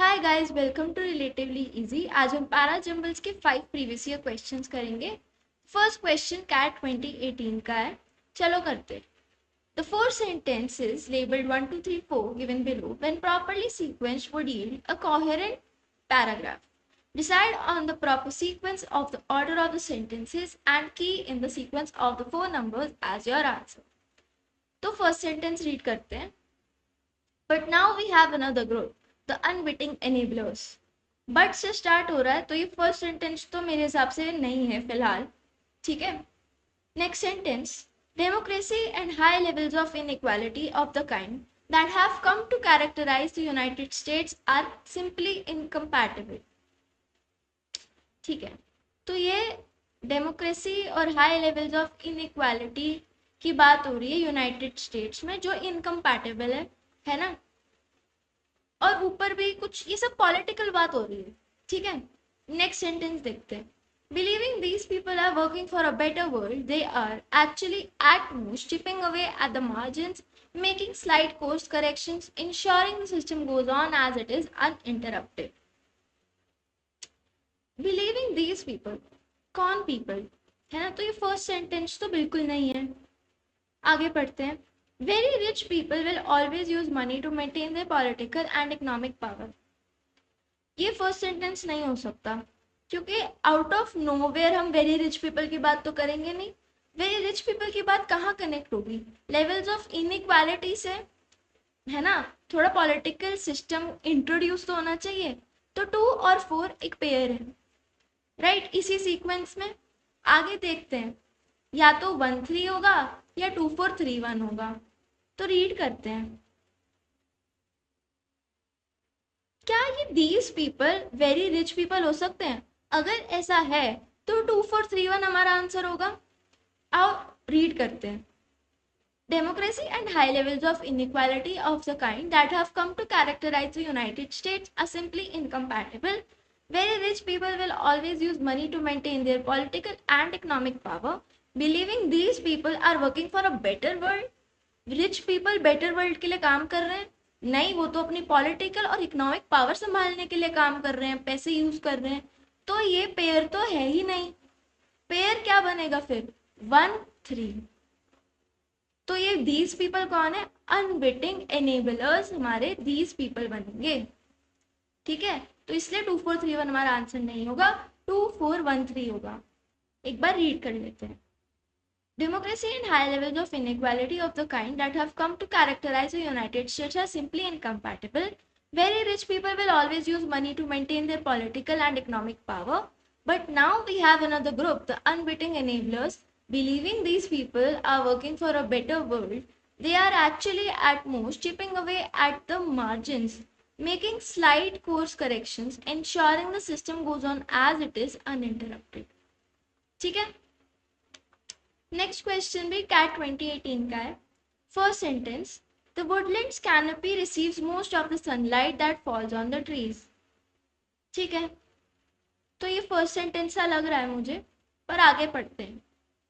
Hi guys, welcome to relatively easy. आज हम para jumbles के 5 प्रीवियस ईयर क्वेश्चंस करेंगे। फर्स्ट क्वेश्चन कैट 2018 का है। चलो करते। The four sentences labeled 1, 2, 3, 4 given below, when properly sequenced, would yield a coherent paragraph. Decide on the proper sequence of the order of the sentences and key in the sequence of the four numbers as your answer. तो first sentence read करते हैं। But now we have another group, the unwitting enablers. But से start हो रहा है तो ये first sentence तो मेरे हिसाब से नहीं है फिलहाल। ठीक है, next sentence, democracy and high levels of inequality of the kind that have come to characterise the United States are simply incompatible. ठीक है, तो ये डेमोक्रेसी और हाई लेवल्स ऑफ इनइक्वालिटी की बात हो रही है यूनाइटेड स्टेट्स में, जो इनकम्पैटिबल है ना। और ऊपर भी कुछ ये सब पॉलिटिकल बात हो रही है। ठीक है, नेक्स्ट सेंटेंस देखते हैं। Believing these people are working for a better world, they are actually at most chipping away at the margins, making slight course corrections, ensuring the system goes on as it is uninterrupted. Believing these people, कौन people है ना, तो ये first sentence तो बिल्कुल नहीं है। आगे पढ़ते हैं। Very rich people will always use money to maintain their political and economic power. ये फर्स्ट सेंटेंस नहीं हो सकता, क्योंकि आउट ऑफ नोवेयर हम वेरी रिच पीपल की बात तो करेंगे नहीं। वेरी रिच पीपल की बात कहाँ कनेक्ट होगी? लेवल्स ऑफ इनइक्वालिटी से, है ना। थोड़ा पॉलिटिकल सिस्टम इंट्रोड्यूस तो होना चाहिए। तो 2 और 4 एक पेयर है, राइट, इसी सीक्वेंस में। आगे देखते हैं, या तो 1 3 होगा या 2 4 3 1 होगा। तो रीड करते हैं। क्या ये these people very rich people हो सकते हैं? अगर ऐसा है तो 2 4 3 1 हमारा आंसर होगा। आओ रीड करते हैं। Democracy and high levels of inequality of the kind that have come to characterize the United States are simply incompatible. Very rich people will always use money to maintain their political and economic power. Believing these people are working for a better world. Rich people better world के लिए काम कर रहे हैं? नहीं, वो तो अपनी पॉलिटिकल और इकोनॉमिक पावर संभालने के लिए काम कर रहे हैं, पैसे यूज कर रहे हैं। तो ये पेयर तो है ही नहीं। पेयर क्या बनेगा फिर? 1 3। तो ये दीज पीपल कौन है? अनविटिंग एनेबलर्स हमारे दीज पीपल बनेंगे। ठीक है, तो इसलिए 2 4 3 1 हमारा आंसर नहीं होगा, 2 4 1 3 होगा। एक बार रीड कर लेते हैं। Democracy and high levels of inequality of the kind that have come to characterize the United States are simply incompatible. Very rich people will always use money to maintain their political and economic power. But now we have another group, the unwitting enablers. Believing these people are working for a better world, they are actually at most chipping away at the margins, making slight course corrections, ensuring the system goes on as it is uninterrupted. ठीक है, next question भी cat 2018 का है। First sentence, the Woodlands canopy receives most of the sunlight that falls on the trees. ठीक है, तो ये first sentence सा लग रहा है मुझे, पर आगे पढ़ते हैं।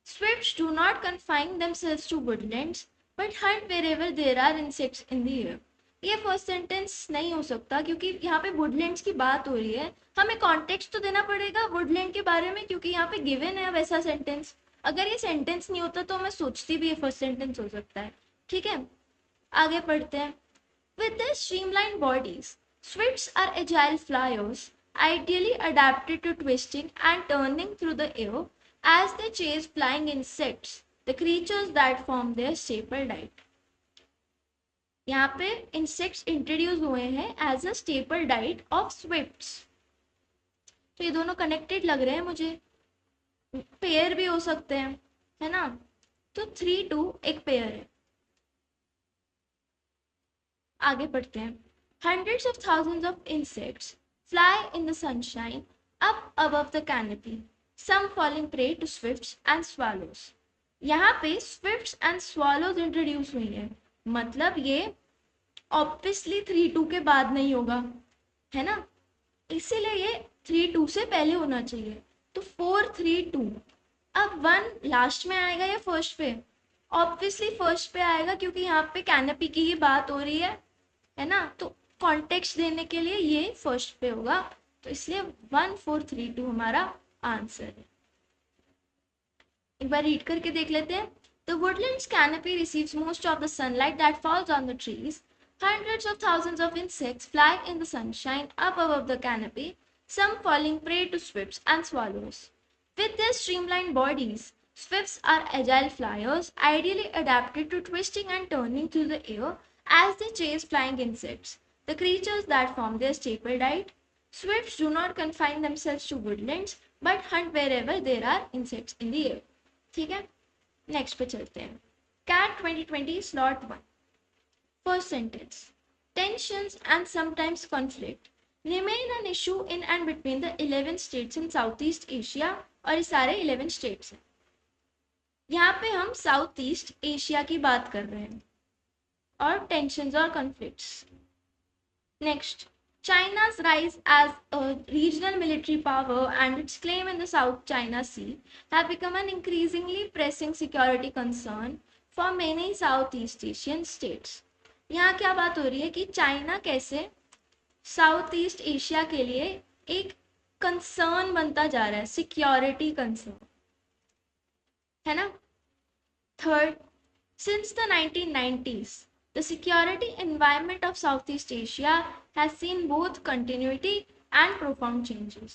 Swifts do not confine themselves to woodlands but hunt wherever there are insects in the air. ये फर्स्ट सेंटेंस नहीं हो सकता, क्योंकि यहाँ पे वुडलैंड्स की बात हो रही है। हमें कॉन्टेक्स्ट तो देना पड़ेगा वुडलैंड के बारे में, क्योंकि यहाँ पे गिवन है वैसा सेंटेंस। अगर ये सेंटेंस नहीं होता तो मैं सोचती भी ये फर्स्ट सेंटेंस हो सकता है। ठीक है, आगे पढ़ते हैं। With their streamlined bodies, swifts are agile flyers, ideally adapted to twisting and turning through the air as they chase flying insects, the creatures that form their staple diet. यहाँ पे इंसेक्ट्स इंट्रोड्यूस हुए हैं as a staple diet of swifts. तो ये दोनों connected लग रहे हैं मुझे, पेयर भी हो सकते हैं, है ना। तो 3 2 एक पेयर है। आगे बढ़ते हैं। Hundreds of thousands of insects fly in the sunshine up above the canopy, some falling prey to swifts and swallows. यहाँ पे swifts and swallows इंट्रोड्यूस हुई है, मतलब ये ऑब्वियसली 3 2 के बाद नहीं होगा, है ना। इसीलिए ये 3 2 से पहले होना चाहिए। तो 4 3 2। अब 1 लास्ट में आएगा या फर्स्ट पे? ऑब्वियसली फर्स्ट पे आएगा, क्योंकि यहाँ पे कैनपी की ही बात हो रही है ना। तो कॉन्टेक्स्ट देने के लिए ये फर्स्ट पे होगा, तो इसलिए 1432 हमारा आंसर है। एक बार रीड करके देख लेते हैं। The woodlands canopy receives most of the sunlight that falls on the trees. Hundreds of thousands of insects fly in the sunshine up above the canopy, some falling prey to swifts and swallows. With their streamlined bodies, swifts are agile flyers, ideally adapted to twisting and turning through the air as they chase flying insects, the creatures that form their staple diet. Swifts do not confine themselves to woodlands, but hunt wherever there are insects in the air. ठीक है, next पे चलते हैं। CAT 2020 slot 1, first sentence, tensions and sometimes conflict remain an issue in and between the 11 states in South East Asia, और ये सारे 11 states हैं। यहाँ पे हम साउथ ईस्ट एशिया की बात कर रहे हैं और टेंशंस और conflicts. Next, China's rise as a regional military power and its claim in the South China Sea have become an increasingly pressing security concern for many Southeast Asian states. यहाँ क्या बात हो रही है कि चाइना कैसे south East Asia के लिए एक कंसर्न बनता जा रहा है, सिक्योरिटी कंसर्न, है ना। Third, since the 1990s, the security environment of Southeast Asia has seen both continuity and profound changes.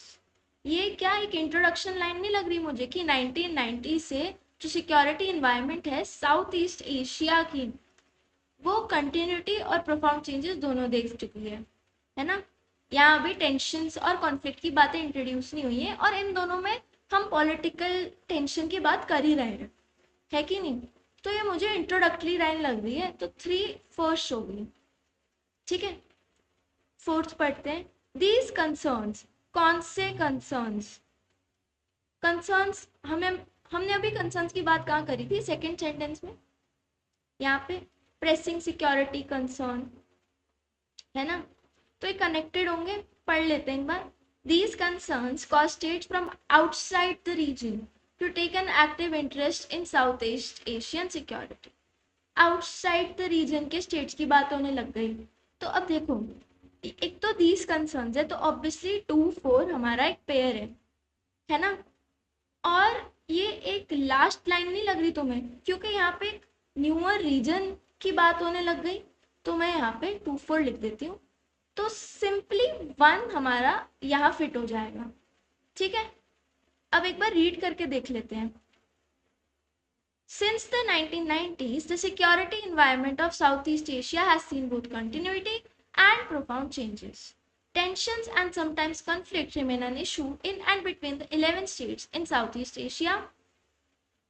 ये क्या एक इंट्रोडक्शन लाइन नहीं लग रही मुझे कि 1990 से जो सिक्योरिटी इन्वायरमेंट है साउथ ईस्ट एशिया की, वो कंटिन्यूटी और प्रोफाउंड चेंजेस दोनों देख चुकी है ना। यहाँ अभी टेंशंस और कॉन्फ्लिक्ट की बातें इंट्रोड्यूस नहीं हुई है, और इन दोनों में हम पॉलिटिकल टेंशन की बात कर ही रहे हैं, है कि नहीं। तो ये मुझे इंट्रोडक्टरी लाइन लग रही है, तो 3 फर्स्ट होगी, ठीक है। फोर्थ पढ़ते हैं। दीज कंसर्न्स, कौन से कंसर्न्स, कंसर्न्स हमने अभी कंसर्न्स की बात कहाँ करी थी, सेकेंड सेंटेंस में, यहाँ पे प्रेसिंग सिक्योरिटी कंसर्न, है ना। तो ये कनेक्टेड होंगे, पढ़ लेते हैं एक बार। These concerns cause states from outside the region to take an active interest in Southeast Asian security. Outside the region के स्टेट्स की बात होने लग गई। तो अब देखो, एक तो दीज कंसर्न्स है, तो ऑब्वियसली 2-4 हमारा एक पेयर है ना। और ये एक लास्ट लाइन नहीं लग रही तुम्हें, क्योंकि यहाँ पे एक न्यूअर रीजन की बात होने लग गई, तो मैं यहाँ पे 2-4 लिख देती हूँ। तो सिंपली 1 हमारा यहाँ फिट हो जाएगा, ठीक है। अब एक बार रीड करके देख लेते हैं। Since the 1990s, the security environment of Southeast Asia has seen both continuity and profound changes. Tensions and sometimes conflict remain an issue in and between the 11 states in Southeast Asia.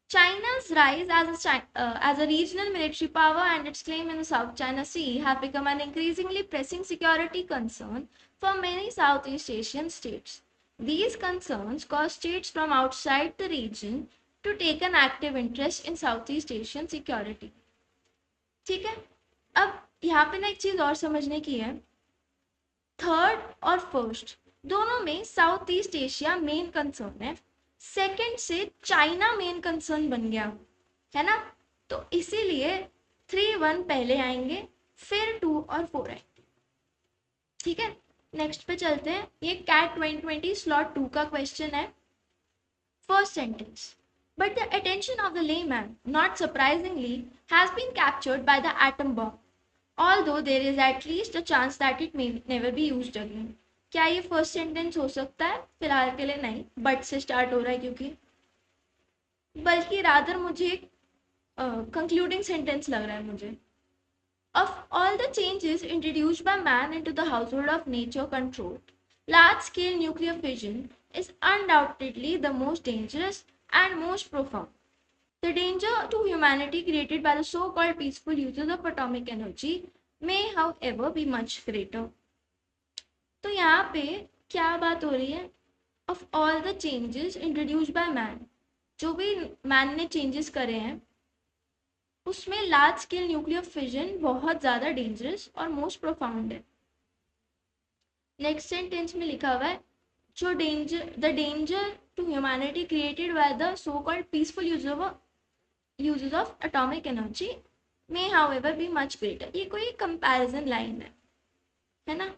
China's rise as a regional military power and its claim in the South China Sea have become an increasingly pressing security concern for many Southeast Asian states. These concerns cause states from outside the region to take an active interest in Southeast Asian security. ठीक है, अब यहाँ पे ना एक चीज और समझने की है। थर्ड और फर्स्ट दोनों में south East Asia main concern है, सेकंड से चाइना मेन कंसर्न बन गया, है ना। तो इसीलिए 3-1 पहले आएंगे, फिर 2 और 4 आएंगे, ठीक है। नेक्स्ट पे चलते हैं। ये कैट 2020 स्लॉट 2 का क्वेश्चन है। First sentence, but the attention of the layman not surprisingly has been captured by the atom bomb, although there is at least a chance that it may never be used again. क्या ये first sentence हो सकता है? फिलहाल के लिए नहीं, but से स्टार्ट हो रहा है क्योंकि, बल्कि रादर मुझे कंक्लूडिंग सेंटेंस लग रहा है मुझे। Of all the changes introduced by man into the household of nature-controlled, large-scale nuclear fission is undoubtedly the most dangerous and most profound. The danger to humanity created by the so-called peaceful uses of atomic energy may, however, be much greater. तो यहाँ पे क्या बात हो रही है? Of all the changes introduced by man, जो भी man ने changes करे हैं, उसमें लार्ज स्केल न्यूक्लियर फिजन बहुत ज़्यादा डेंजरस और मोस्ट प्रोफाउंड है। नेक्स्ट सेंटेंस में लिखा हुआ है, जो the danger to humanity created by the so called peaceful uses of atomic energy may however be much greater. ये कोई कंपैरिजन लाइन है, है ना।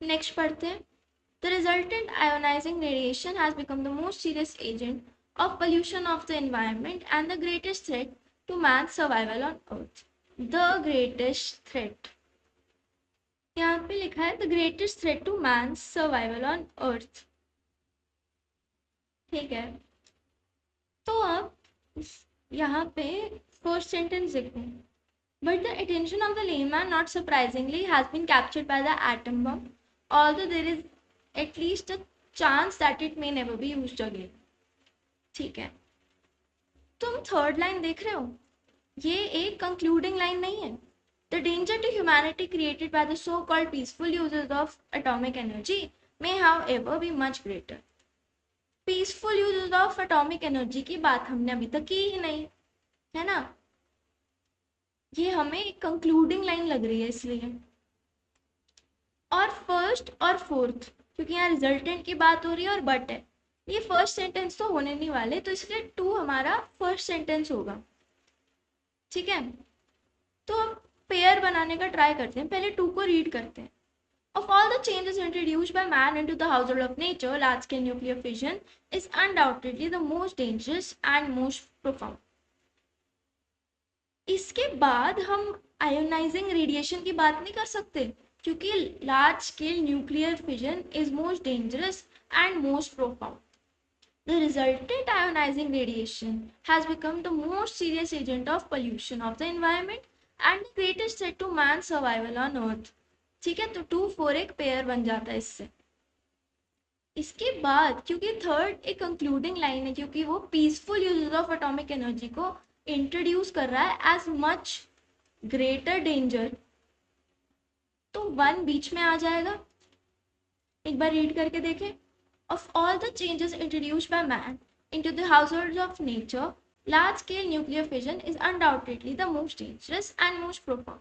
नेक्स्ट पढ़ते हैं। The resultant ionising radiation has become the most serious agent of pollution of the environment and the greatest threat to man's survival on earth. The greatest threat, यहाँ पे लिखा है the greatest threat to man's survival on earth. ठीक है, तो अब यहाँ पे फर्स्ट सेंटेंस देखो. But the attention of the layman, not surprisingly, has been captured by the atom bomb, although there is at least a chance that it may never be used again. ठीक है, तुम third line देख रहे हो, ये एक concluding line नहीं है. The danger to humanity created by the so-called peaceful uses of atomic energy may, however, be much greater. Peaceful use of atomic energy की बात हमने अभी तक की ही नहीं, है ना. ये हमें एक कंक्लूडिंग लाइन लग रही है इसलिए. और फर्स्ट और फोर्थ, क्योंकि यहाँ रिजल्टेंट की बात हो रही है और बट है, ये फर्स्ट सेंटेंस तो होने नहीं वाले, तो इसलिए टू हमारा फर्स्ट सेंटेंस होगा. ठीक है, तो हम पेयर बनाने का ट्राई करते हैं. पहले टू को रीड करते हैं. Of all the changes introduced by man into the household of nature, large-scale nuclear fission is undoubtedly the most dangerous and most profound. इसके बाद हम आयोनाइजिंग रेडिएशन की बात नहीं कर सकते, क्योंकि large scale nuclear fission is most dangerous and most profound. The resultant ionizing radiation has become the most serious agent of pollution of the environment and the greatest threat to man's survival on earth. ठीक है, तो 2-4 एक pair बन जाता है इससे. इसके बाद क्योंकि थर्ड एक कंक्लूडिंग लाइन है, क्योंकि वो peaceful use of atomic energy को इंट्रोड्यूस कर रहा है एज मच ग्रेटर डेंजर, तो वन बीच में आ जाएगा. एक बार रीड करके देखें. Of all the changes introduced by man into the households of nature, large scale nuclear fission is undoubtedly the most dangerous and most profound.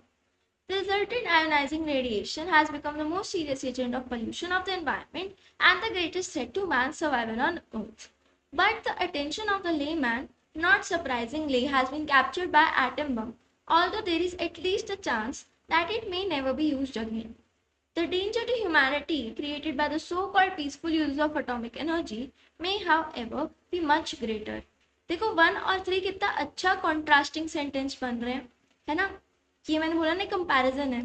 The resultant ionizing radiation has become the most serious agent of pollution of the environment and the greatest threat to man's survival on Earth. But the attention of the layman, not surprisingly, has been captured by atom bomb, although there is at least a chance that it may never be used again. The danger to humanity created by the so-called peaceful use of atomic energy may, however, be much greater. देखो 1 और 3 कितना अच्छा contrasting sentence बन रहे हैं, है ना. ये मैंने बोला ना कंपैरिजन है,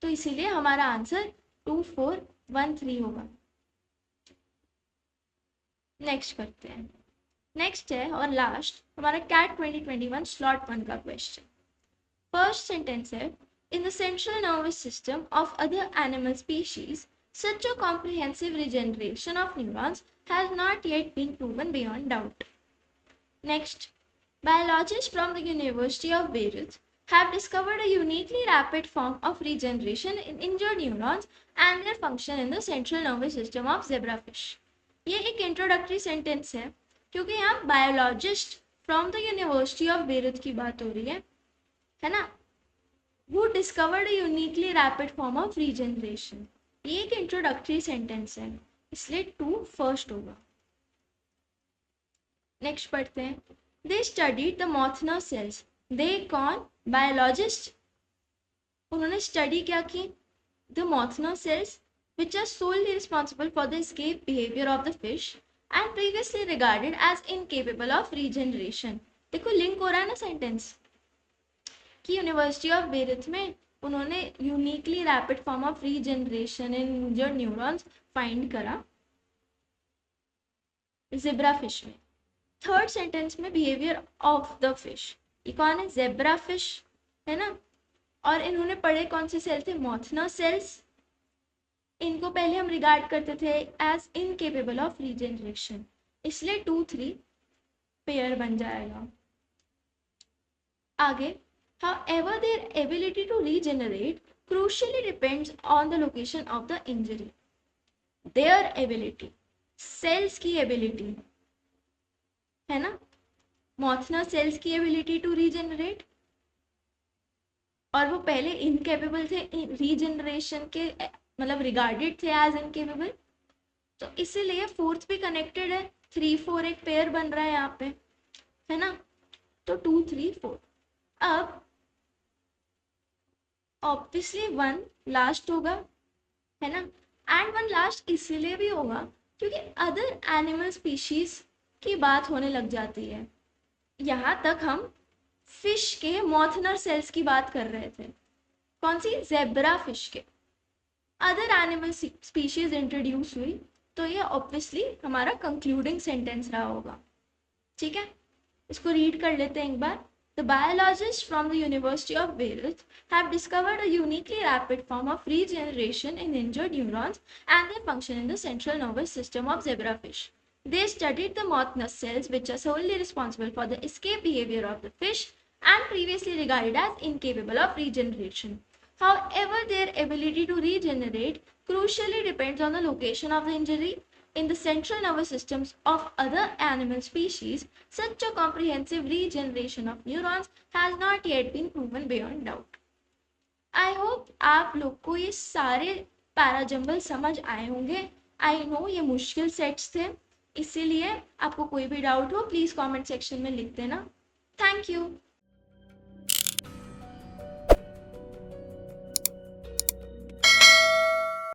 तो इसीलिए हमारा आंसर 2-4-1-3 होगा. नेक्स्ट करते हैं. नेक्स्ट है और लास्ट हमारा कैट 2021 स्लॉट 1 का क्वेश्चन. फर्स्ट सेंटेंस है, in the central nervous system of other animal species such a comprehensive regeneration of neurons has not yet been proven beyond doubt. Next, biologists from the University of Beirut have discovered a uniquely rapid form of regeneration in injured neurons and their function in the central nervous system of zebrafish. ये एक introductory sentence है, क्योंकि यहाँ biologist from the university of Beirut की बात हो रही है ना. वो discovered uniquely rapid form of regeneration. ये एक इंट्रोडक्टरी सेंटेंस है, इसलिए 2 फर्स्ट होगा. नेक्स्ट पढ़ते हैं. They studied the Mauthner cells. They कौन? बायोलॉजिस्ट. उन्होंने स्टडी क्या की? The Mauthner cells which are solely responsible for the escape behavior of the fish and previously regarded as incapable of regeneration. देखो link हो रहा है ना सेंटेंस, कि यूनिवर्सिटी ऑफ बेरूत में उन्होंने uniquely rapid form of regeneration in injured neurons find करा zebra fish में. थर्ड सेंटेंस में बिहेवियर ऑफ द फिश, ये कौन है? ज़ेब्रा फिश, है ना. और इन्होंने पढ़े कौन से सेल थे? मॉथनर सेल्स. इनको पहले हम रिगार्ड करते थे एज इनकेपेबल ऑफ रीजनरेशन, इसलिए 2-3 पेयर बन जाएगा. आगे, however their ability to regenerate crucially depends on the location of the injury. Their ability, cells की ability, है ना. मॉथनर सेल्स की एबिलिटी टू रीजनरेट, और वो पहले इनकेपेबल थे रीजनरेशन के, मतलब रिगार्डेड थे एज इनकेपेबल, तो इसीलिए फोर्थ भी कनेक्टेड है. 3-4 एक पेयर बन रहा है यहाँ पे, है ना. तो 2-3-4. अब ऑब्वियसली वन लास्ट होगा, है ना। एंड वन लास्ट इसीलिए भी होगा क्योंकि अदर एनिमल स्पीशीज की बात होने लग जाती है। यहाँ तक हम फिश के मॉथनर सेल्स की बात कर रहे थे, कौन सी, जेब्रा फिश के। अदर एनिमल स्पीशीज इंट्रोड्यूस हुई तो ये ऑब्वियसली हमारा कंक्लूडिंग सेंटेंस रहा होगा। ठीक है, इसको रीड कर लेते हैं एक बार। The biologists from the University of Wales have discovered a uniquely rapid form of regeneration in injured neurons and their function in the central nervous system of zebrafish. They studied the Mottnus cells, which are solely responsible for the escape behavior of the fish and previously regarded as incapable of regeneration. However, their ability to regenerate crucially depends on the location of the injury. In the central nervous systems of other animal species, such a comprehensive regeneration of neurons has not yet been proven beyond doubt. I hope आप लोग को ये सारे parajumble समझ आए होंगे। I know ये मुश्किल सेट्स थे, इसीलिए आपको कोई भी डाउट हो प्लीज़ कमेंट सेक्शन में लिख देना। Thank you.